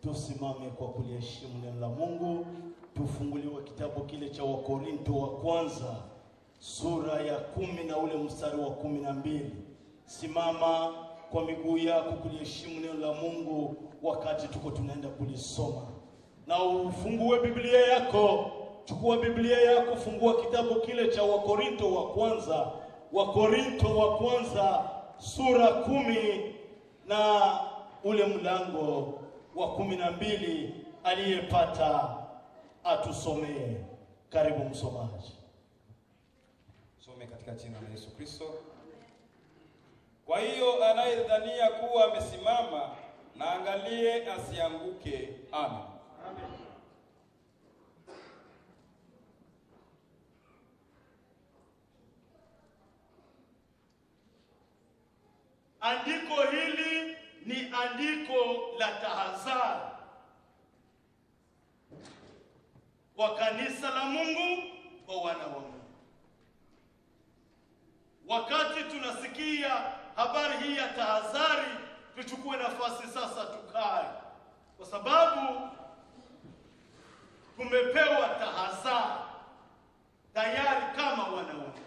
Tusimame kwa kuliheshimu neno la Mungu. Tufunguliwe kitabu kile cha Wakorinto wa kwanza sura ya 10 na ule mstari wa 12. Simama kwa miguu yako kuliheshimu neno la Mungu wakati tuko tunaenda kulisoma. Na ufungue Biblia yako. Chukua Biblia yako, fungua kitabu kile cha Wakorinto wa kwanza. Wakorinto wa kwanza sura 10 na ule mlango wa 12. Aliyepata atusomee. Karibu msomaji. Some katika jina la Yesu Kristo. Kwa hiyo anayedhania kuwa amesimama na angalie asianguke. Amen. Amen. Andiko hili ni andiko la tahadhari kwa kanisa la Mungu, kwa wana wa Mungu. Wakati tunasikia habari hii ya tahadhari, tuchukue nafasi sasa tukae, kwa sababu tumepewa tahadhari tayari kama wana wa Mungu.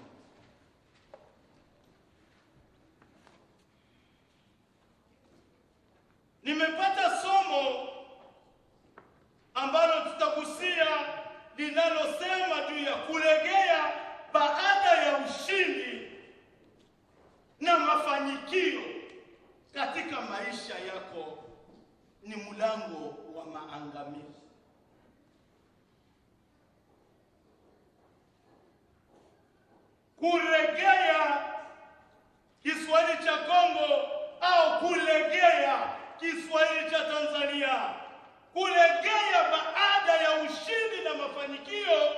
Nimepata somo ambalo tutagusia linalosema juu ya kulegea baada ya ushindi na mafanikio katika maisha yako ni mlango wa maangamizi. Kulegea Kiswahili cha Kongo au kulegea Kiswahili cha Tanzania. Kulegea baada ya ushindi na mafanikio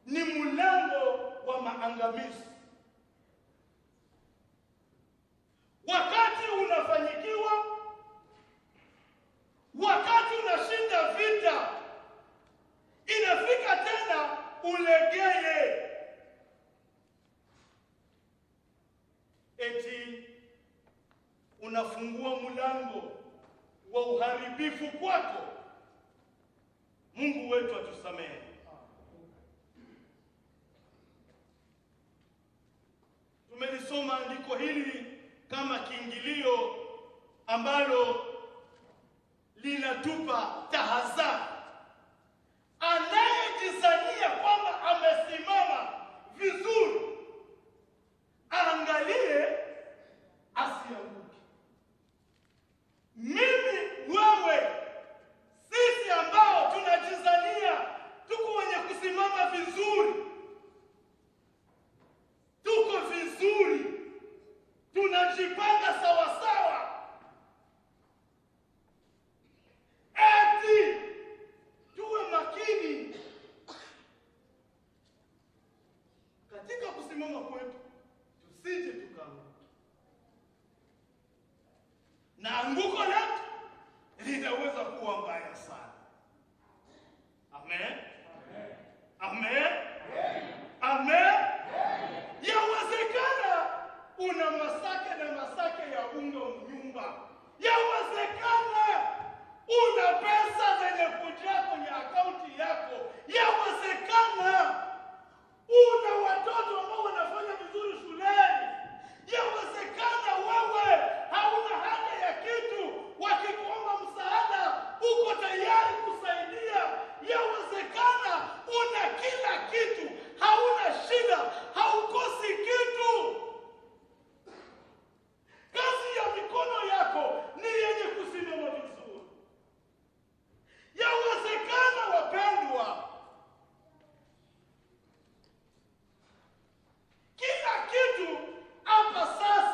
ni mlango wa maangamizi. Wakati unafanikiwa, wakati unashinda vita, inafika tena ulegee. Eti unafungua mlango wa uharibifu kwako. Mungu wetu atusamehe. Tumelisoma andiko hili kama kiingilio ambalo linatupa tahadhari. Anayejizania kwamba amesimama vizuri, angalie asianguke. Mimi, wewe, sisi ambao tunajizania tuko wenye kusimama vizuri, tuko vizuri, tunajipanga sawa sawa, eti tuwe makini katika kusimama kwetu, tusije tukaanguka. Na anguko letu linaweza kuwa mbaya sana. Amen. Amen. Amen. Yawezekana una masake na masake ya unga mnyumba. Yawezekana una pesa zenye kujaa kwenye akaunti yako. Yawezekana una watoto ambao wanafanya vizuri shuleni. Yawezekana wewe hauna haja ya kitu, wakikuomba msaada uko tayari kusaidia. Yawezekana una kila kitu, hauna shida, haukosi kitu. Kazi ya mikono yako ni yenye kusimama vizuri. Yawezekana wapendwa, kila kitu hapa sasa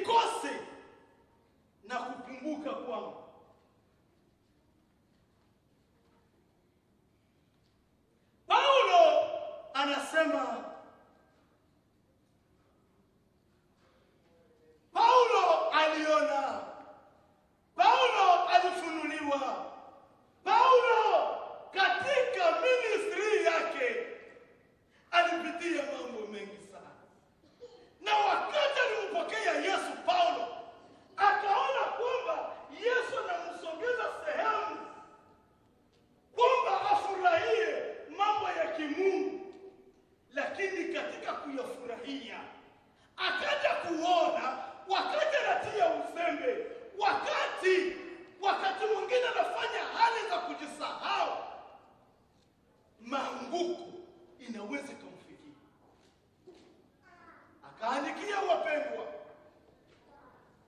usikose na kukumbuka kwangu. Paulo anasema, Paulo aliona, Paulo alifunuliwa, Paulo katika ministry yake alipitia mambo mengi sana. Na wakati alimpokea Yesu, Paulo akaona kwamba Yesu anamsogeza sehemu kwamba afurahie mambo ya kimungu. Lakini katika kuyafurahia akaja kuona wakati anatia uzembe, wakati mwingine anafanya hali za kujisahau, maanguko inaweza kumfikia. Akaandikia wapendwa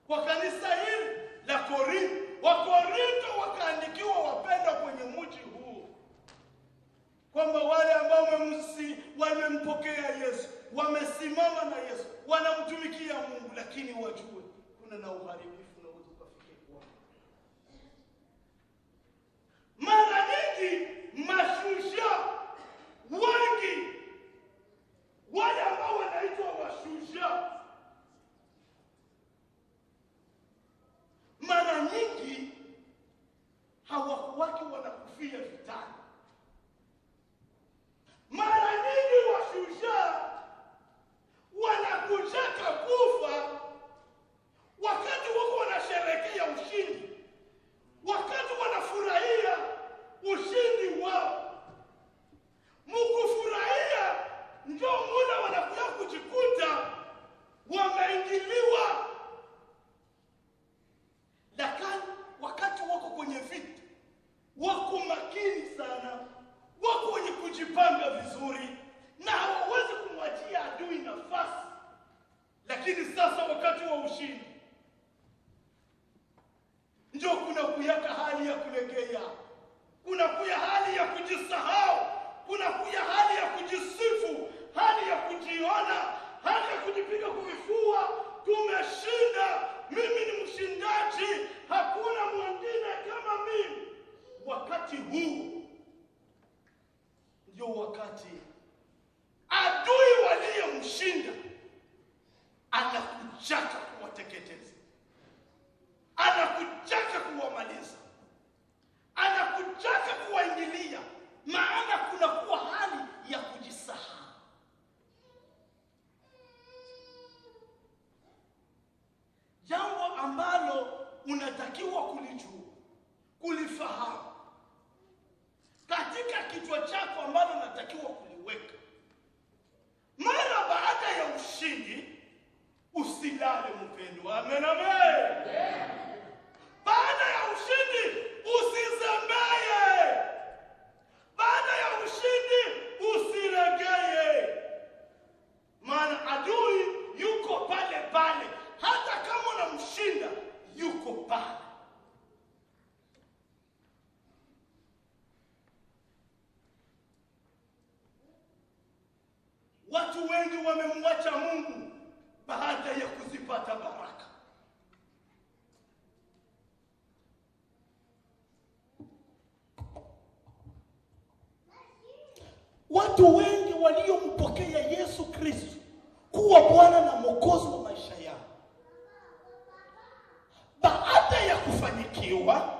kwa kanisa hili la Korinto, Wakorinto wakaandikiwa wapendwa kwenye mji huu, kwamba wale ambao wamempokea Yesu, wamesimama na Yesu, wanamtumikia Mungu, lakini wajue kuna na uharibifu na utakafike kwao. Mara nyingi mashujaa wengi, wale ambao wanaitwa washujaa, mara nyingi hawakuwaki wanakufia vitani. Mara nyingi washujaa wanakujaka kufa wakati wako wanasherehekea ushindi, wakati wanafurahia ushindi wao. Mkufurahia ndio muda wanakuja kujikuta wameingiliwa. Lakini wakati wako kwenye vita, wako makini sana, wako wenye kujipanga vizuri na hawawezi kumwachia adui nafasi. Lakini sasa wakati wa ushindi ndio kuna kuyaka hali ya kulegea, kuna kuya hali ya kujisahau, kuna kuya hali ya kujisifu, hali ya kujiona, hali ya kujipiga kuvifua. Tumeshinda, mimi ni mshindaji, hakuna mwingine kama mimi. Wakati huu ndio wakati adui waliyemshinda anakujaka kuwateketeza, anakujaka kuwamaliza, anakujaka kuwaingilia, maana kuna kuwa hali ya kujisahau. Jambo ambalo unatakiwa kulijua, kulifahamu katika kichwa chako, ambalo unatakiwa kuliweka mara baada ya ushindi. Usilale mpendwa, amen, amen. Baada ya ushindi usizembeye, baada ya ushindi usiregeye, maana adui yuko pale pale. Hata kama unamshinda, yuko pale. Watu wengi wamemwacha Mungu baada ya kuzipata baraka. Watu wengi waliompokea Yesu Kristo kuwa Bwana na Mwokozi wa maisha yao, baada ya kufanikiwa,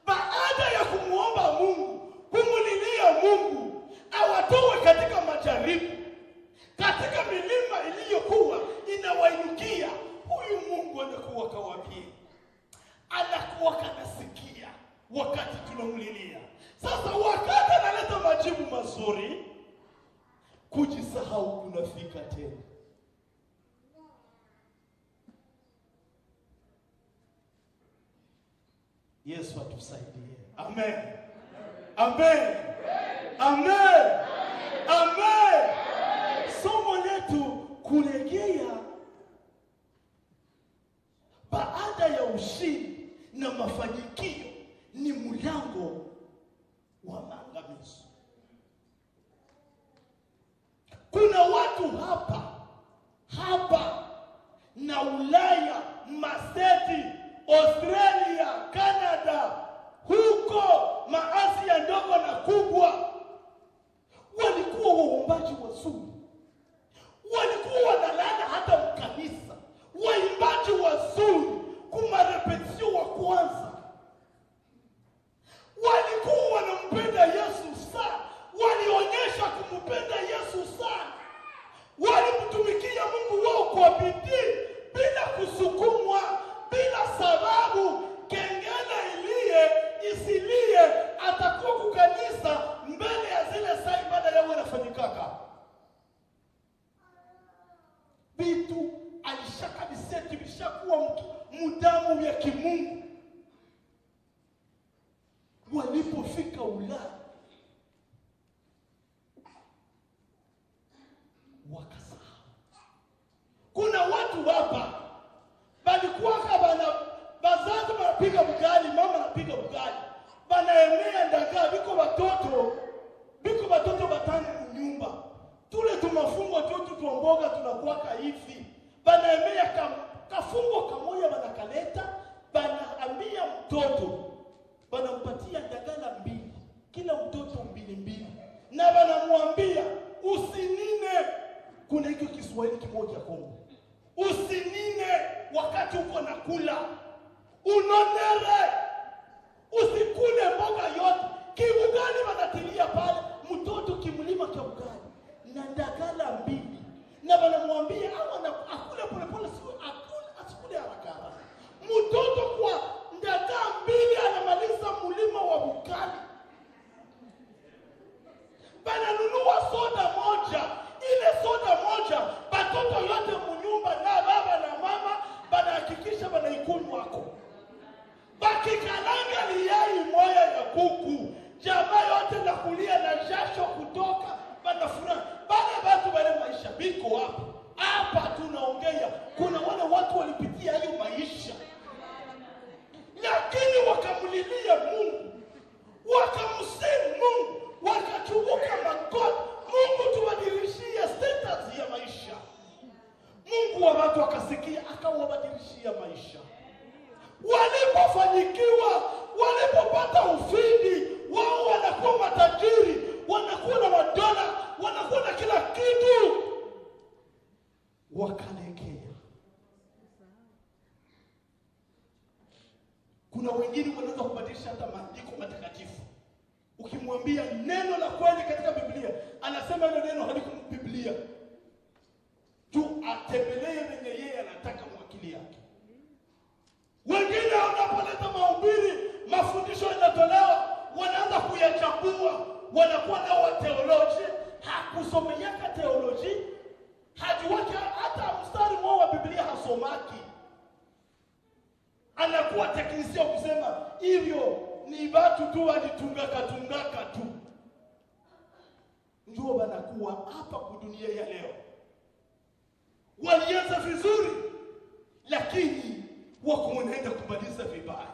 baada ya kumuomba Mungu, kumulilia Mungu awatoe katika majaribu, katika milima iliyokuwa inawainukia, huyu Mungu anakuwa kawapia, anakuwa kanasikia wakati tunamlilia. Sasa wakati analeta majibu mazuri, kujisahau kunafika tena. Yesu atusaidie. Amen. Amen. Amen. Amen. Somo letu kulegea baada ya ushindi na mafanikio ni mlango wa maangamizo. Kuna watu hapa kwa bidii, bila kusukumwa, bila sababu, kengele ilie isilie, atakuwa kukanisa mbele ya zile saa ibada yao inafanyikaka. Vitu alishakabiseti vishakuwa mudamu ya kimungu. Walipofika Ulaya wakasahau. Kuna watu hapa balikuwa kabana bazazi wanapiga bugali, mama anapiga bugali, banaemea ndaga, biko watoto batani nyumba. Tule tumafungo tu tuomboga tunakuwaka hivi. Banaemea kafungo kamoja banakaleta, banaambia mtoto, banampatia ndagala 2, kila mtoto 2. Na banamwambia usinine. Kuna hiyo Kiswahili kimoja Kongo. Usinine wakati uko na kula. Unonere. Usikule mboga yote. Kibugali banatilia pale, mtoto kimlima kia bugali na ndagala 2. Na banamwambia akule polepole, asikule haraka. Mtoto kwa ndaga 2 anamaliza mlima wa bugali. Bananunua soda moja. Ile soda moja batoto yote mnyumba na baba na mama banahakikisha banaikunywa wako. Bakikalanga liyai moya ya kuku, jamaa yote na kulia na jasho kutoka, banafurahi. Bana watu wale maisha biko hapa. Hapa tunaongea kuna wale watu walipitia hiyo maisha. Lakini wakamlilia Mungu, wakamsihi Mungu, wakachubuka magoti. Mungu tubadilishie status ya maisha. Mungu wa watu akasikia, akawabadilishia maisha. Walipofanikiwa, walipopata ufindi, wao wanakuwa matajiri, wanakuwa na madola, wanakuwa na kila kitu. Wakalekea. Kuna wengine wanaweza kubadilisha hata maandiko matakatifu. Ukimwambia neno la kweli katika Biblia, anasema hilo neno haliko Biblia. Tu atembelee yenye yeye anataka mwakili yake. Wengine wanapoleta mahubiri, mafundisho yanatolewa, wanaanza kuyachambua, wanakuwa na wa teoloji, hakusomeyaka teoloji, hajuwake hata mstari mmoja wa Biblia hasomaki. Anakuwa teknisio kusema hivyo ni watu tu walitungaka tu. Ndio wanakuwa hapa kwa dunia ya leo. Walianza vizuri, lakini wako wanaenda kumaliza vibaya.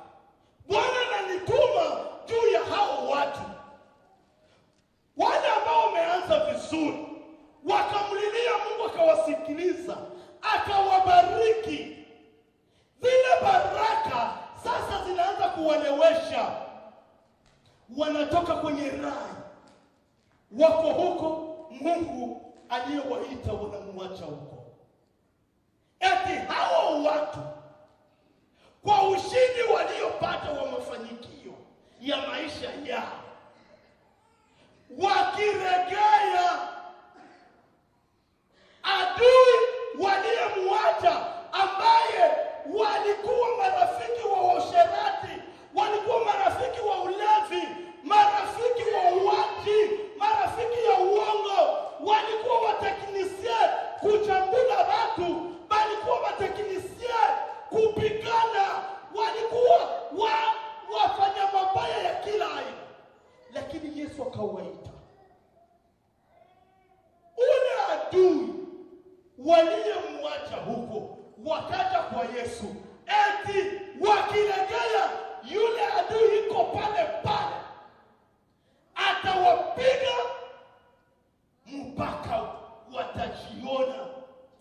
Bwana ananituma juu ya hao watu. Wale ambao wameanza vizuri, wakamlilia Mungu, akawasikiliza, akawabariki. Zile baraka sasa zinaanza kuwalewesha. Wanatoka kwenye rai. Wako huko, Mungu aliyewaita wanamuacha huko. Eti hao watu kwa ushindi waliopata wa mafanikio ya maisha yao, wakiregea, adui waliyemuacha ambaye walikuwa marafiki wa usherati, walikuwa marafiki wa ulevi, marafiki wa uwaji, marafiki ya uongo, walikuwa wateknisie kuchambula watu, walikuwa wateknisie kupigana, walikuwa wafanya mabaya ya kila aina. Lakini Yesu akawaita. Ule adui waliyemwacha huko wakaja kwa Yesu. Eti wakilegea, yule adui iko pale pale, atawapiga mpaka watajiona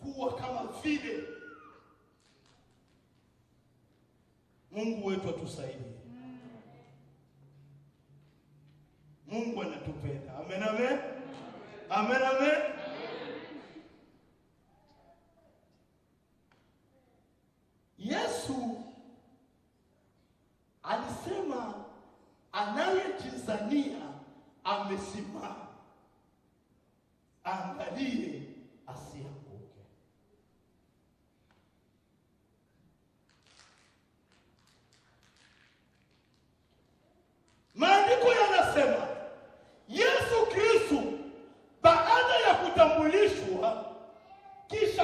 kuwa kama vile. Mungu wetu atusaidie. Mungu anatupenda. Amen, amen. Amen, amen. Yesu alisema anayejizania amesimama, angalie asianguke.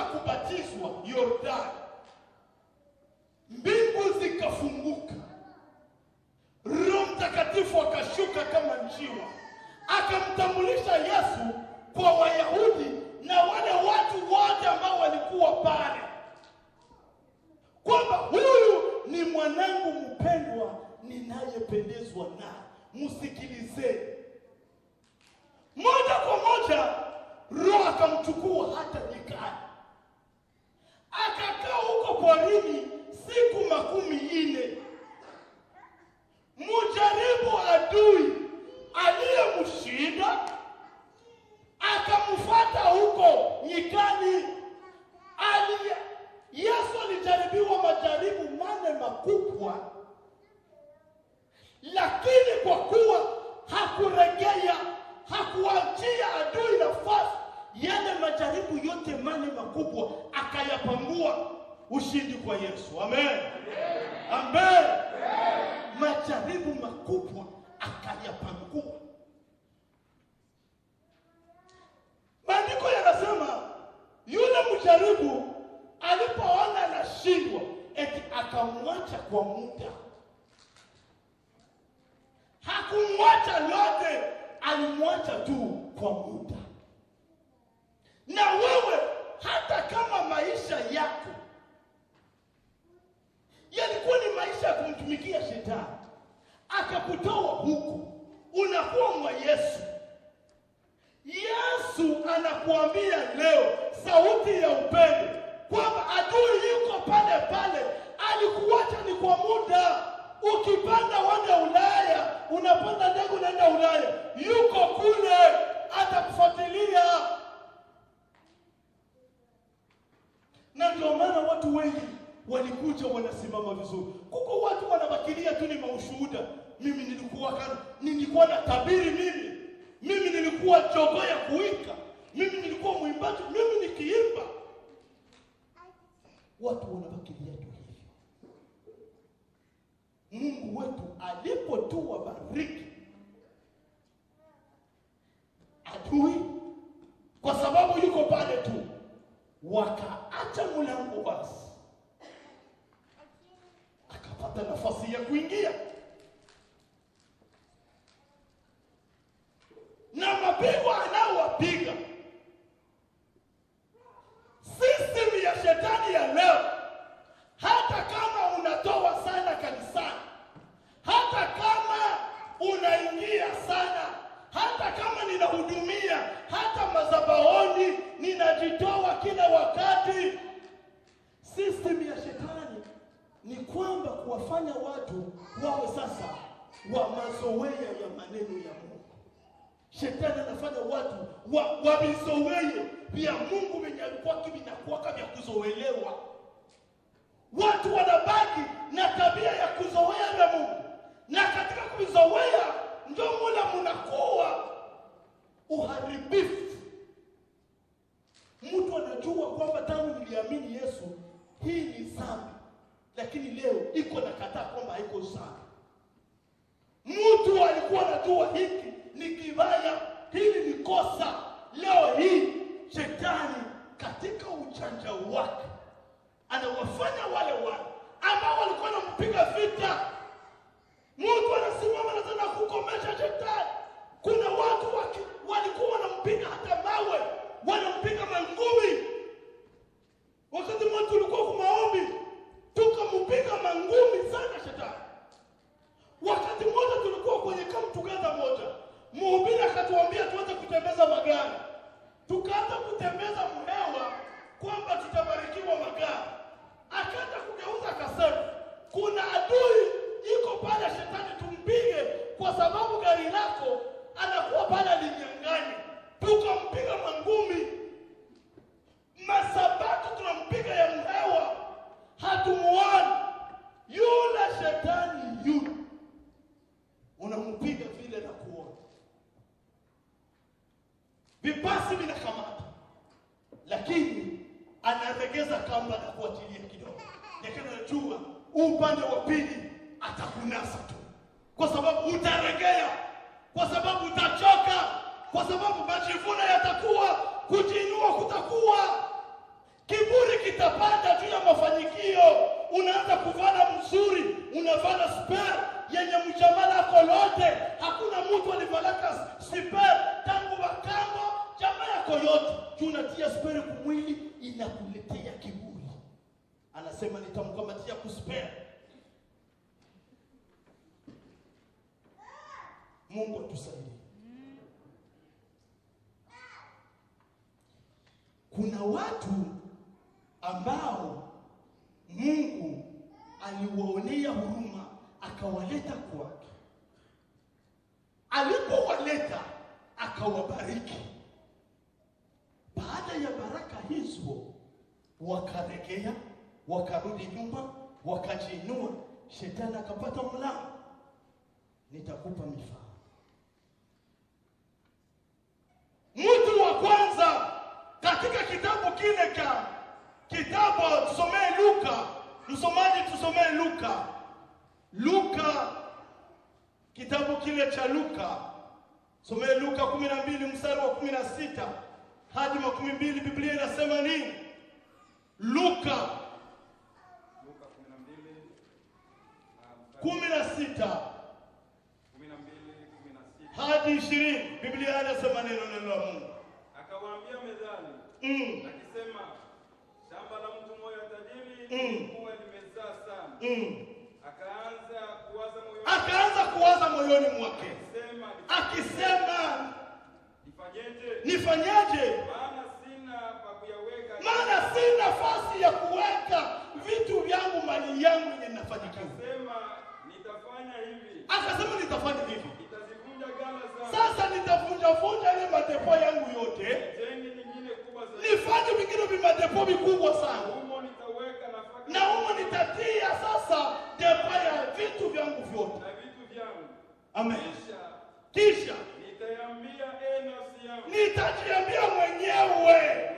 kubatizwa Yordani, mbingu zikafunguka, Roho Mtakatifu akashuka kama njiwa, akamtambulisha Yesu kwa Wayahudi na wale watu wote ambao walikuwa pale, kwamba huyu ni mwanangu mpendwa ninayependezwa naye, msikilizeni. Moja kwa moja Roho akamchukua hata nyikani, akakaa huko porini siku 40. Mjaribu adui aliyemshinda akamfuata huko nyikani. Yesu alijaribiwa majaribu 4 makubwa, lakini kwa kuwa hakuregea, hakuachia adui nafasi, yale majaribu yote 4 makubwa akayapangua ushindi kwa Yesu. Amen. Amen. Majaribu makubwa akayapangua. Maandiko yanasema yule mjaribu alipoona anashindwa, eti akamwacha kwa muda. Hakumwacha lote, alimwacha tu kwa muda. Na wewe hata kama maisha yako yalikuwa ni maisha ya kumtumikia shetani, akakutoa huku, unakuwa mwa Yesu. Yesu anakuambia leo sauti ya upendo kwamba adui yuko pale pale, alikuacha ni kwa muda. Ukipanda wenda Ulaya, unapanda ndege unaenda Ulaya, yuko kule atakufuatilia. Na ndio maana watu wengi walikuja wanasimama vizuri. Kuko watu wanabakilia tu ni maushuhuda. Mimi nilikuwa na tabiri, mimi nilikuwa jogoo ya kuika, mimi nilikuwa mwimbaji, mimi nikiimba. Watu wanabakilia tu hivyo. Mungu wetu alipotua bariki adui, kwa sababu yuko pale tu, wakaacha mlango wazi, akapata nafasi ya kuingia. Na mapigo anaowapiga, system ya shetani ya leo, hata kama unatoa sana kanisani, hata kama unaingia sana, hata kama ninahudumia, hata madhabahuni ninajitoa kila wakati, system ya shetani ni kwamba kuwafanya watu wawe sasa wa mazoea ya maneno ya Mungu. Shetani anafanya watu wabizoee vya Mungu venye alikuwa kibinakuwaka vya kuzoelewa. Watu wanabaki na tabia ya kuzoea vya Mungu, na katika kuzoea ndio mula munakuwa uharibifu. Mtu anajua kwamba tangu niliamini Yesu hii ni dhambi, lakini leo iko nakataa kwamba haiko dhambi. Mtu alikuwa anajua hiki ni kibaya, hili ni kosa. Leo hii shetani katika ujanja wake anawafanya wale ambao walikuwa wanampiga vita. Mtu anasimama na tena kukomesha shetani. Kuna watu walikuwa wanampiga hata mawe, wanampiga mangumi. Wakati mmoja tulikuwa kwa maombi, tukampiga mangumi sana shetani. Wakati mmoja tulikuwa kwenye camp together moja, mhubiri akatuambia tuanze kutembeza magari. Tukaanza kutembeza mhewa kwamba tutabarikiwa magari. Akaanza kugeuza akasema, kuna adui iko pale shetani tumpige kwa sababu gari lako anakuwa pale alinyang'anya. Tukampiga mangumi. Masabato tunampiga ya mhewa, hatumuoni. Yule shetani yule unampiga vile na kuona vipasi vinakamata, lakini anaregeza kamba na kuachilia kidogo. Lakini anajua upande wa pili atakunasa tu, kwa sababu utaregea, kwa sababu utachoka, kwa sababu majivuno yatakuwa, kujiinua kutakuwa, itapanda juu ya mafanikio. Unaanza kuvala mzuri, unavala spare yenye mjamala kolote. Hakuna mtu alivalaka spare tangu wakambo jamaa yako yote. Juu unatia spare kumwili, inakuletea kiburi. Anasema nitamkamatia kuspare. Mungu atusaidie. Kuna watu ambao Mungu aliwaonea huruma akawaleta kwake. Alipowaleta akawabariki. Baada ya baraka hizo wakaregea, wakarudi nyuma, wakajiinua, shetani akapata mlango. Nitakupa mifano. Mtu wa kwanza katika kitabu kile kitabu tusomee Luka. Msomaji tusomee Luka. Luka, kitabu kile cha Luka. Somee Luka 12 mstari wa 16 hadi 12. Biblia inasema nini? Luka 12 hadi 20. Biblia inasema neno la Mungu. Akawaambia mezani, akisema, shamba la mtu mmoja tajiri huwa limezaa sana. Akaanza kuwaza moyoni mwake. Akisema, nifanyaje? Maana sina nafasi ya kuweka vitu vyangu, mali yangu yenye nafanikiwa. Akasema nitafanya hivi. Sasa nitavunja ile madepo yangu yote. Nifanye vingine vimadepo vikubwa sana. Na humo nitatia sasa depo ya vitu vyangu vyote. Amen. Kisha nitajiambia mwenyewe,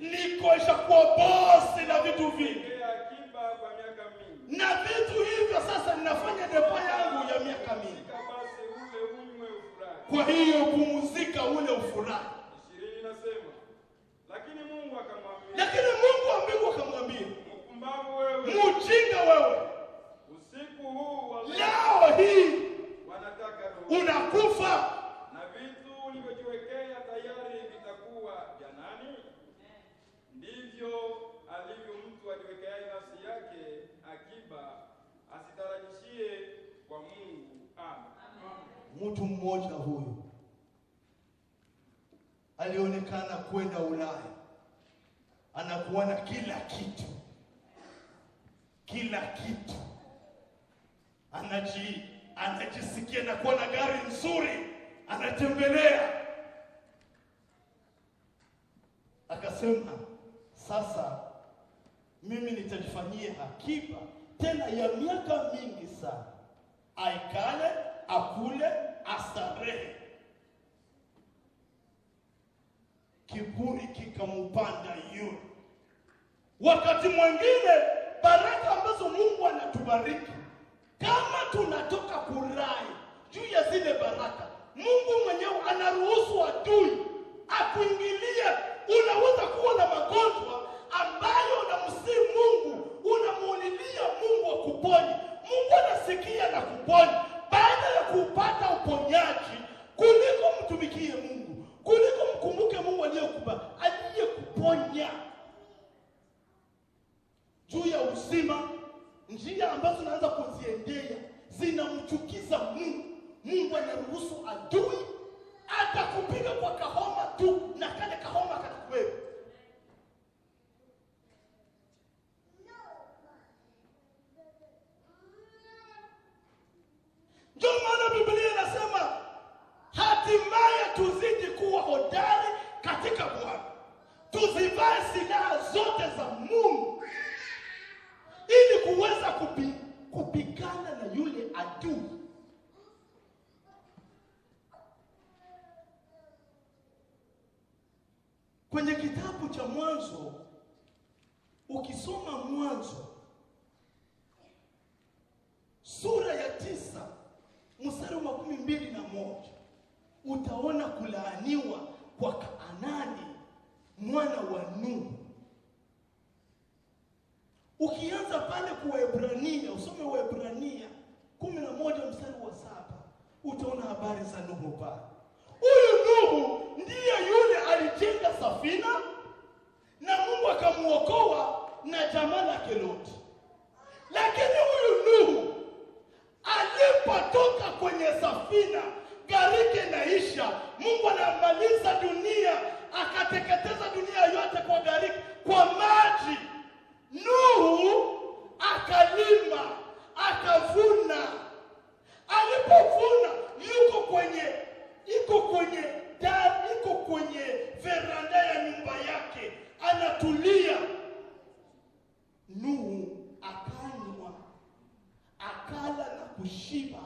niko kuwa bosi na vitu vingi. Na vitu hivyo sasa ninafanya depo yangu ya miaka mingi. Kwa hiyo pumzika ule ufurahi. 20 inasema, lakini Mungu wa mbingu akamwambia, mpumbavu wewe, mjinga wewe, usiku huu wa leo hii wanataka unakufa, na vitu ulivyojiwekea tayari vitakuwa vya nani? Ndivyo alivyo mtu ajiwekeaye nafsi yake akiba, asitarajishie kwa Mungu. Amen. Mtu mmoja huyu alionekana kwenda Ulaya, anakuwa na kila kitu, anajisikia na kuwa na gari nzuri, anatembelea. Akasema sasa mimi nitajifanyia akiba tena ya miaka mingi sana, aikale, akule, astarehe. Kiburi kikamupanda yule. Wakati mwingine baraka ambazo Mungu anatubariki, kama tunatoka kurai juu ya zile baraka, Mungu mwenyewe anaruhusu adui akuingilie. Unaweza kuwa na magonjwa ambayo unamsihi Mungu, unamuulilia Mungu akuponye. Mungu anasikia na kuponya. Baada ya kupata uponyaji, kuliko mtumikie Mungu, kuliko mkumbuke Mungu aliyekuponya juu ya uzima, njia ambazo unaanza kuziendea zinamchukiza Mungu. Mungu anaruhusu adui atakupiga kwa kahoma tu, na kale kahoma katakuwepo. Ndio maana Biblia inasema hatimaye tuzidi kuwa hodari katika Bwana. Tuzivae silaha zote za Mungu ili kuweza kupigana na yule adui. Kwenye kitabu cha Mwanzo, ukisoma Mwanzo sura ya 9 mstari wa 21, utaona kulaaniwa kwa Kanaani mwana wa Nuhu. Waebrania, usome Waebrania 11 mstari wa 7, utaona habari za Nuhu pale. Huyu Nuhu ndiye yule alijenga safina na Mungu akamuokoa na jamaa lake Loti. Lakini huyu Nuhu alipotoka kwenye safina, gharika inaisha, Mungu anamaliza dunia, akateketeza dunia yote kwa gharika, kwa maji. Nuhu akalima, akavuna. Alipovuna, yuko kwenye veranda ya nyumba yake, anatulia. Nuhu akanywa, akala na kushiba,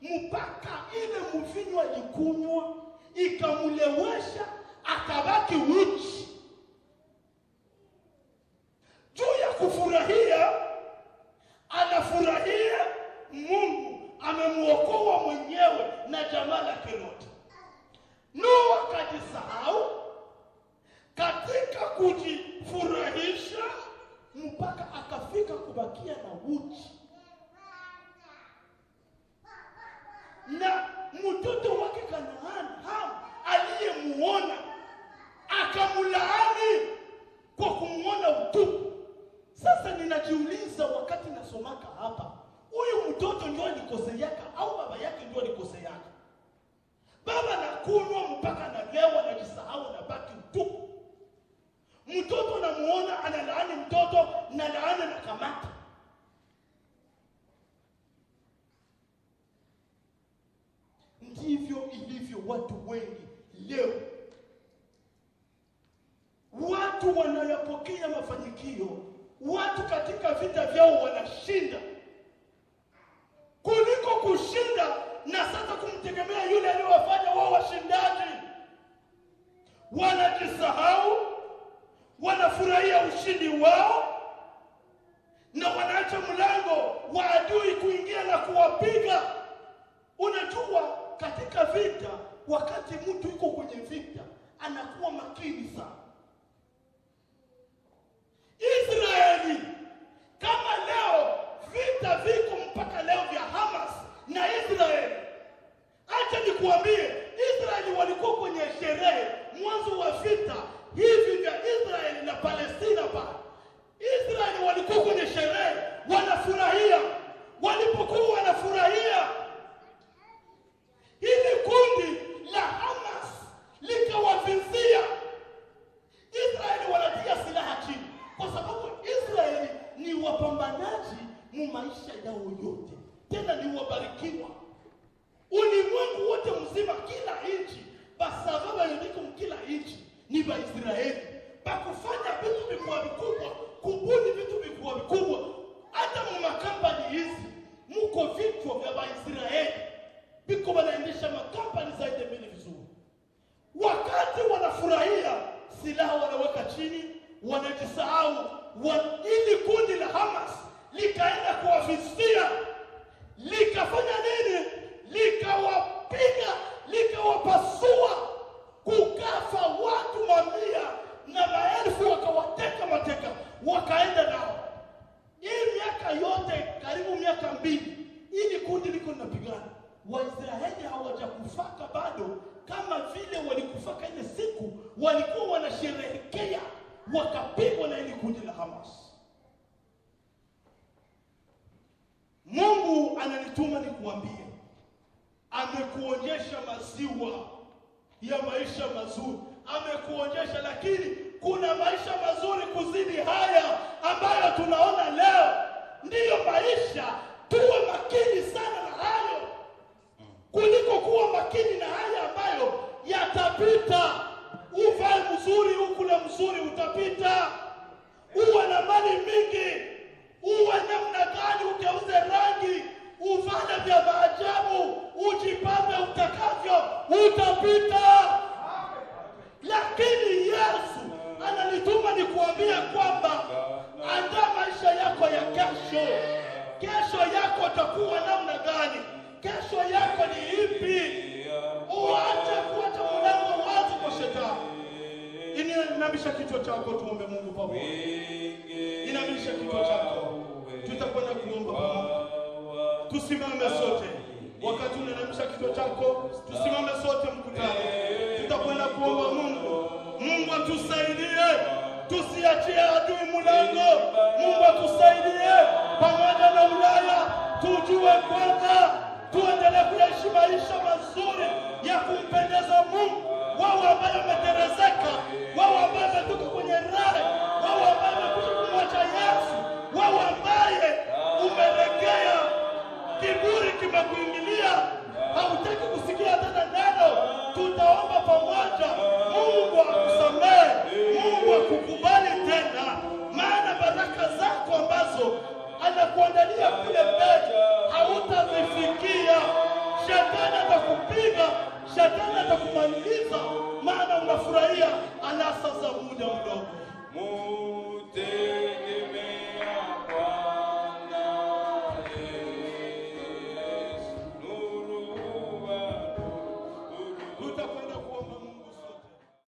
mpaka ile mvinyo alikunywa ikamulewesha, akabaki uchi. Juu ya kufurahia, anafurahia Mungu amemuokoa mwenyewe na jamaa lake Loti. Nuhu akajisahau katika kujifurahisha, mpaka akafika kubakia na uchi. Na mtoto wake Kanaani, Ham, aliyemuona akamulaani kwa kumuona utupu. Sasa ninajiuliza wakati nasomaka hapa, huyu mtoto ndio alikoseaka au baba yake ndio alikoseaka? Baba nakunywa mpaka nalewa, najisahau, na baki utupu. Mtoto namuona analaani mtoto, na laana na kamata. Ndivyo ilivyo watu wengi leo. Watu wanayapokea mafanikio, watu katika vita vyao wanashinda kuliko kushinda na sasa kumtegemea yule aliyowafanya wao washindaji. Wanajisahau, wanafurahia ushindi wao, na wanaacha mlango wa adui kuingia na kuwapiga. Unajua, katika vita, wakati mtu yuko kwenye vita, anakuwa makini sana. Israeli, kama leo vita viko mpaka leo vya Hamas na Israeli, acha nikuambie, Israeli walikuwa kwenye sherehe mwanzo wa vita hivi vya Israeli na Palestina pale. Israeli walikuwa kwenye sherehe, wanafurahia. Walipokuwa wanafurahia, hili kundi la Hamas likawavizia Israeli, wanatia silaha chini, kwa sababu Israeli ni wapambanaji mu maisha yao yote, tena ni wabarikiwa. Ulimwengu wote mzima, kila nchi, basababa yuliko mkila nchi ni ba Israeli, bakufanya vitu vikubwa, kubuni vitu vikubwa. Hata mu makampani hizi muko vitu vya ba Israeli, biko wanaendesha makampani zaidi mbili vizuri. Wakati wanafurahia, silaha wanaweka chini, wanajisahau. Ili kundi la Hamas likaenda kuwavizia, likafanya nini? Likawapiga, likawapasua, kukafa watu mamia na maelfu, wakawateka mateka, wakaenda nao. Hii miaka yote, karibu miaka 2, ili kundi liko linapigana. Waisraeli hawajakufaka bado, kama vile walikufaka ile siku walikuwa wanasherehekea, wakapigwa na ile kundi la Hamas. Mungu ananituma nikuambie, amekuonyesha maziwa ya maisha mazuri, amekuonyesha, lakini kuna maisha mazuri kuzidi haya ambayo tunaona leo. Ndiyo maisha, tuwe makini sana na hayo kuliko kuwa makini na haya ambayo yatapita. Uvae mzuri, ukule mzuri, utapita. Uwe na mali mingi, uwe namna gani, ugeuze rangi, uvale vya maajabu, ujipambe utakavyo, utapita. Lakini Yesu ananituma nikuambia kwamba andaa maisha yako ya kesho. Kesho yako itakuwa namna gani? Kesho yako ni ipi? Uache kuacha mlango wazi kwa shetani. Inamisha kichwa chako, tuombe Mungu pamoja. Inamisha kichwa chako. Tusimame sote. Wakati unainamisha kichwa chako, tusimame sote mkutano. Tutakwenda kuomba Mungu. Mungu atusaidie. Tusiachie adui mlango. Mungu atusaidie pamoja na Ulaya. Tujue kwamba tuendelee kuishi maisha mazuri ya kumpendeza Mungu. Wao ambao wameterezeka, wao ambao wametoka kwenye raha, wao ambao wamekuja kumwacha Yesu, wao ambao umelegea, kiburi kimekuingilia, hautaki kusikia tena neno. Tutaomba pamoja, Mungu akusamehe, Mungu akukubali tena, maana baraka zako ambazo anakuandalia kule mbele hautazifikia. Shetani atakupiga, shetani atakumaliza, maana unafurahia anasa za muda mdogo.